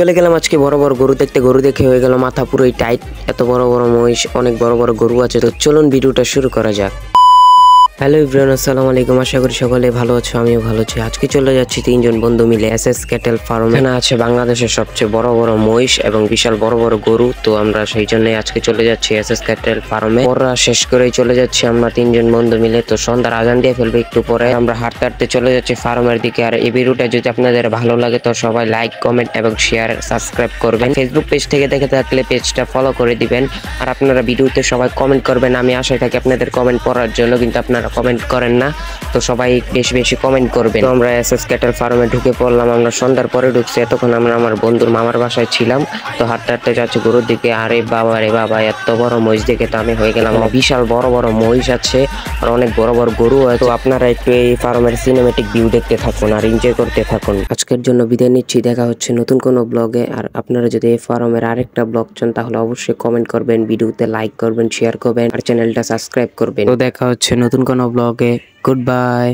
চলে গেলাম আজকে বড় বড় গরু দেখতে। গরু দেখে হয়ে গেল মাথা পুরোই টাইট। এত বড় বড় মহিষ, অনেক বড় বড় গরু আছে। তো চলুন ভিডিওটা শুরু করা যাক। হ্যালো এভরিওয়ান, আসসালামু আলাইকুম। আশা করি সকলে ভালো আছো, আমিও ভালো আছি। আজকে চলে যাচ্ছি তিনজন বন্ধু মিলে এসএস ক্যাটেল ফার্ম। এখানে আছে বাংলাদেশের সবচেয়ে বড় বড় মহিষ এবং বিশাল বড় বড় গরু। তো আমরা সেই জন্য আজকে চলে যাচ্ছি এসএস ক্যাটেল ফার্মে। পড়া শেষ করেই চলে যাচ্ছি আমরা তিনজন বন্ধু মিলে। তো সন্ধ্যার আজান দিয়ে ফেলবে একটু পরে। আমরা হাঁটতে হাঁটতে চলে যাচ্ছি ফার্মের দিকে। আর এই ভিডিওটা যদি আপনাদের ভালো লাগে তো সবাই লাইক, কমেন্ট এবং শেয়ার, সাবস্ক্রাইব করবেন। ফেসবুক পেজ থেকে দেখে থাকলে পেজটা ফলো করে দিবেন। আর আপনারা ভিডিওতে সবাই কমেন্ট করবেন। আমি আশায় থাকি আপনাদের কমেন্ট পড়ার জন্য, কিন্তু আপনারা কমেন্ট করেন না। তো সবাই বেশি বেশি কমেন্ট করবেন। তো আমরা এসএস ক্যাটেল ফার্মে ঢুকে পড়লাম। আমরা সন্ধ্যার পরে ঢুকছি। এতক্ষণ আমরা আমার বন্ধুর মামার বাসায় ছিলাম। তো হাঁটতে হাঁটতে যাচ্ছি গরুর দিকে। আরে বাবা রে বাবা, এত বড় মহিষ দেখে তো আমি হয়ে গেলাম। বিশাল বড় বড় মহিষ আছে আর অনেক বড় বড় গরু আছে। তো আপনারা একটু এই ফার্মের সিনেমেটিক ভিউ দেখতে থাকুন আর এনজয় করতে থাকুন। আজকের জন্য বিদায় নিচ্ছি। দেখা হচ্ছে নতুন কোনো ব্লগে। আর আপনারা যদি এই ফার্মের আরেকটা ব্লগ চান তাহলে অবশ্যই কমেন্ট করবেন, ভিডিওতে লাইক করবেন, শেয়ার করবেন আর চ্যানেলটা সাবস্ক্রাইব করবেন। তো দেখা হচ্ছে নতুন কোনো ব্লগে। Good bye.